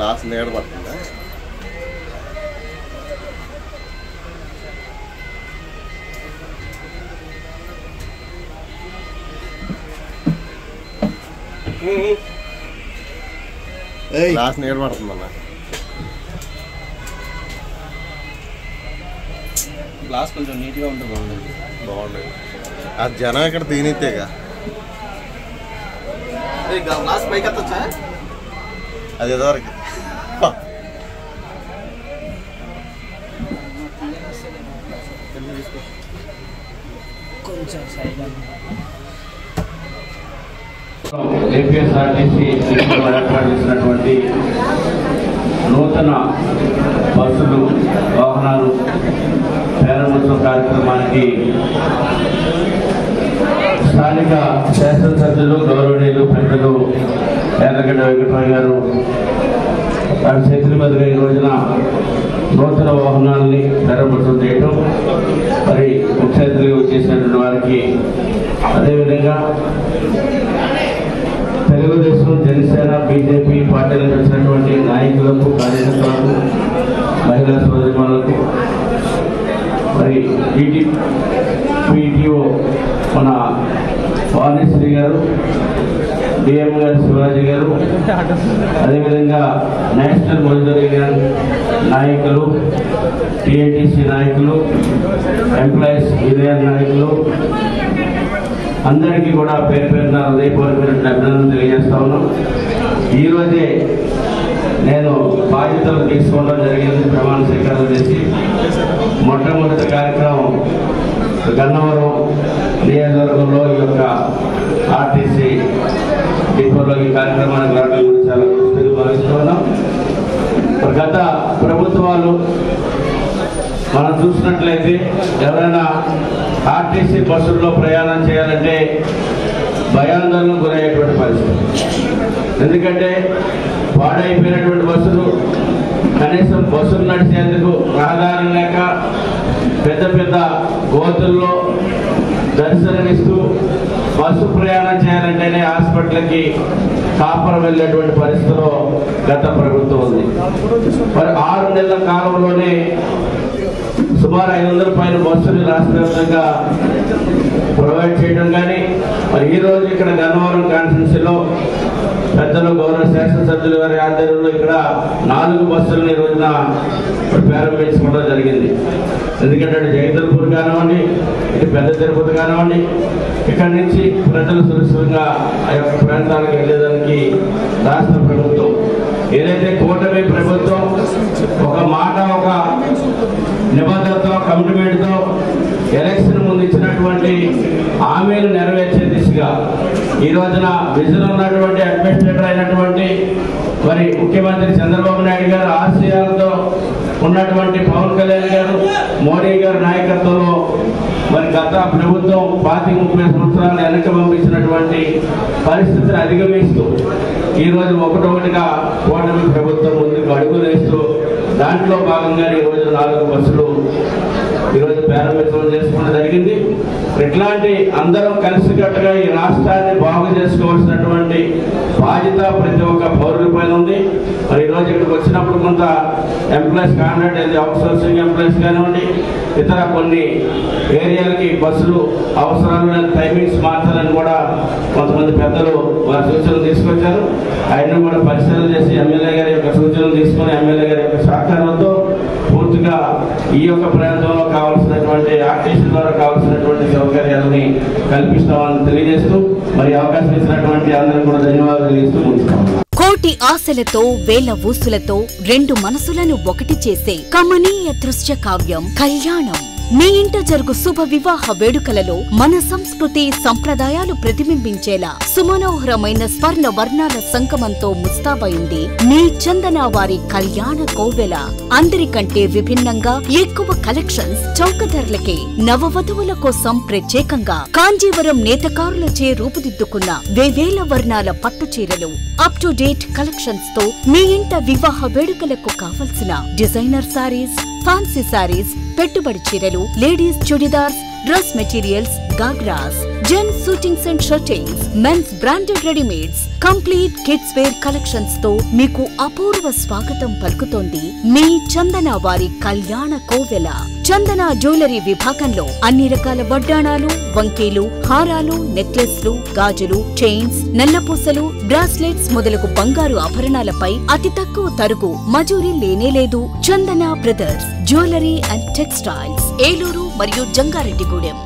Glass నీడ పడుతుందా? Glass నీడ పడుతుందన్న. గ్లాస్ కొంచెం నీట్గా ఉంటే బాగుండేది. అది జనం ఇక్కడ తినితేగా. గ్లాస్ పైకి ఎత్తొచ్చా? అది ఎదవరకు కొంచెం సైడ్ ఏపీఎస్ఆర్టీసీ ఏర్పాటు చేసినటువంటి నూతన బస్సులు వాహనాలు ప్రారంభోత్సవ కార్యక్రమానికి స్థానిక శాసనసభ్యులు గౌరవనీయులు పెద్దలు యాదగిరి వెంకటరావు గారు వారి చేతుల మీదుగా ఈ రోజున నూతన వాహనాలని ప్రారంభోత్సవం చేయటం, మరి ముఖ్య అతిథులుగా వచ్చేసినటువంటి వారికి, అదేవిధంగా తెలుగుదేశం, జనసేన, బీజేపీ పార్టీలకు వచ్చినటువంటి నాయకులకు, కార్యకర్తలకు, మహిళా సోదరిమణులకు, మరి పీటీఓ మన వాణిశ్రీ గారు, డిఎం గారు శివాజీ గారు, అదేవిధంగా నేషనల్ మజ్దూర్ యూనియన్ నాయకులు, టీఐటీసీ నాయకులు, ఎంప్లాయీస్ యూనియన్ నాయకులు అందరికీ కూడా పేరు పేరున హృదయపూర్వకమైన అభినందనలు తెలియజేస్తా ఉన్నాం. ఈరోజే నేను బాధ్యతలు తీసుకోవడం జరిగింది. ప్రమాణ స్వీకారం చేసి మొట్టమొదటి కార్యక్రమం గన్నవరం నియోజకవర్గంలో ఈ యొక్క ఆర్టీసీ డిపోలో ఈ కార్యక్రమానికి రావడం గురించి చాలా కృషిగా భావిస్తూ ఉన్నాం. గత ప్రభుత్వాలు మనం చూసినట్లయితే ఎవరైనా ఆర్టీసీ బస్సుల్లో ప్రయాణం చేయాలంటే భయాందోళనకు గురయ్యేటువంటి పరిస్థితి. ఎందుకంటే పాడైపోయినటువంటి బస్సులు, కనీసం బస్సులు నడిచేందుకు రహదారులు లేక పెద్ద పెద్ద గోతుల్లో దర్శనమిస్తూ బస్సు ప్రయాణం చేయాలంటేనే హాస్పిటల్కి కాపర వెళ్ళేటువంటి పరిస్థితిలో గత ప్రభుత్వం ఉంది. మరి 6 నెలల కాలంలోనే సుమారు 500 పైన బస్సులు రాష్ట్ర వ్యాప్తంగా ప్రొవైడ్ చేయడం కానీ, మరి ఈరోజు ఇక్కడ గన్నవరం కాన్స్టిట్యున్సీలో పెద్దలు గౌరవ శాసనసభ్యుల వారి ఆధ్వర్యంలో ఇక్కడ 4 బస్సులను ఈ రోజున ప్రారంభించుకోవడం జరిగింది. ఎందుకంటే అటు జగదల్పూర్ కానివ్వండి, ఇటు పెద్ద తిరుపతి కానివ్వండి, ఇక్కడి నుంచి ప్రజలు సురక్షితంగా ఆ యొక్క ప్రాంతాలకు వెళ్ళేదానికి రాష్ట్ర ప్రభుత్వం, ఏదైతే కూటమి ప్రభుత్వం ఒక మాట, ఒక నిబంధనతో, కమిట్మెంట్తో ఎలక్షన్ ముందు ఇచ్చినటువంటి హామీలు నెరవేర్చే దిశగా ఈ రోజున విజన్ ఉన్నటువంటి అడ్మినిస్ట్రేటర్ అయినటువంటి మరి ముఖ్యమంత్రి చంద్రబాబు నాయుడు గారు ఆశయాలతో ఉన్నటువంటి పవన్ కళ్యాణ్ గారు, మోడీ గారి నాయకత్వంలో మరి గత ప్రభుత్వం 30 సంవత్సరాలు వెనక్కి పంపించినటువంటి పరిస్థితిని అధిగమిస్తూ ఈరోజు ఒకటొకటిగా కూటమి ప్రభుత్వం ముందుకు అడుగులు వేస్తూ దాంట్లో భాగంగా ఈరోజు 4 బస్సులు ఈరోజు ప్రారంభోత్సవం చేసుకోవడం జరిగింది. ఇట్లాంటి అందరం కలిసికట్టుగా ఈ రాష్ట్రాన్ని బాగు చేసుకోవాల్సినటువంటి బాధ్యత ప్రతి ఒక్క పౌరుల పైన ఉంది. మరి ఈరోజు ఇక్కడికి వచ్చినప్పుడు కొంత ఎంప్లాయీస్ కాంట్రాక్ట్ అవుట్సోర్సింగ్ ఎంప్లాయీస్ కానివ్వండి, ఇతర కొన్ని ఏరియాలకి బస్సులు అవసరాలు టైమింగ్స్ మార్చాలని కూడా కొంతమంది పెద్దలు వారి సూచనలు తీసుకొచ్చారు. ఆయన కూడా పరిశీలన చేసి ఎమ్మెల్యే గారి యొక్క సూచనలు తీసుకొని ఎమ్మెల్యే గారి యొక్క సహకారంతో పూర్తిగా ఈ యొక్క ప్రాంతంలో కావాల్సినటువంటి ఆర్టీసీ ద్వారా కావాల్సినటువంటి సౌకర్యాలని కల్పిస్తామని తెలియజేస్తూ మరి అవకాశం ఇచ్చినటువంటి అందరికీ కూడా ధన్యవాదాలు తెలియజేస్తూ ముందుతాం. కోటి ఆశలతో, వేల ఊసులతో 2 మనసులను ఒకటి చేసే కమనీయ దృశ్య కావ్యం కళ్యాణం. మీ ఇంట జరుగు శుభ వివాహ వేడుకలలో మన సంస్కృతి సంప్రదాయాలు ప్రతిబింబించేలా సుమనోహరమైన స్వర్ణ వర్ణాల సంగమంతో ముస్తాబైంది మీ చందన వారి కళ్యాణ కోవెల. అందరికంటే విభిన్నంగా ఎక్కువ కలెక్షన్స్, చౌక ధరలకే నవవధువుల కోసం ప్రత్యేకంగా కాంజీవరం నేతకారులచే రూపుదిద్దుకున్న వేవేల వర్ణాల పట్టు చీరలు, అప్ టు డేట్ కలెక్షన్స్ తో మీ ఇంట వివాహ వేడుకలకు కావలసిన డిజైనర్ సారీస్, ఫ్యాన్సీ సారీస్, పెట్టుబడి చీరలు, ladies chudidars, dress materials, ghagras, gents shootings and shirtings, mens branded readymades, complete kids wear collections తో మీకు అపూర్వ స్వాగతం పలుకుతోంది మీ చందన వారి కళ్యాణ కోవెల. చందన జ్యువెలరీ విభాగంలో అన్ని రకాల వడ్డాణాలు, వంకీలు, హారాలు, నెక్లెస్లు, గాజులు, చైన్స్, నల్లపూసలు, బ్రాస్లెట్స్ మొదలగు బంగారు ఆభరణాలపై అతి తక్కువ తరుగు, మజూరీ లేనేలేదు. Chandana brothers jewellery and textiles, Eluru మరియు జంగారెడ్డిగూడెం.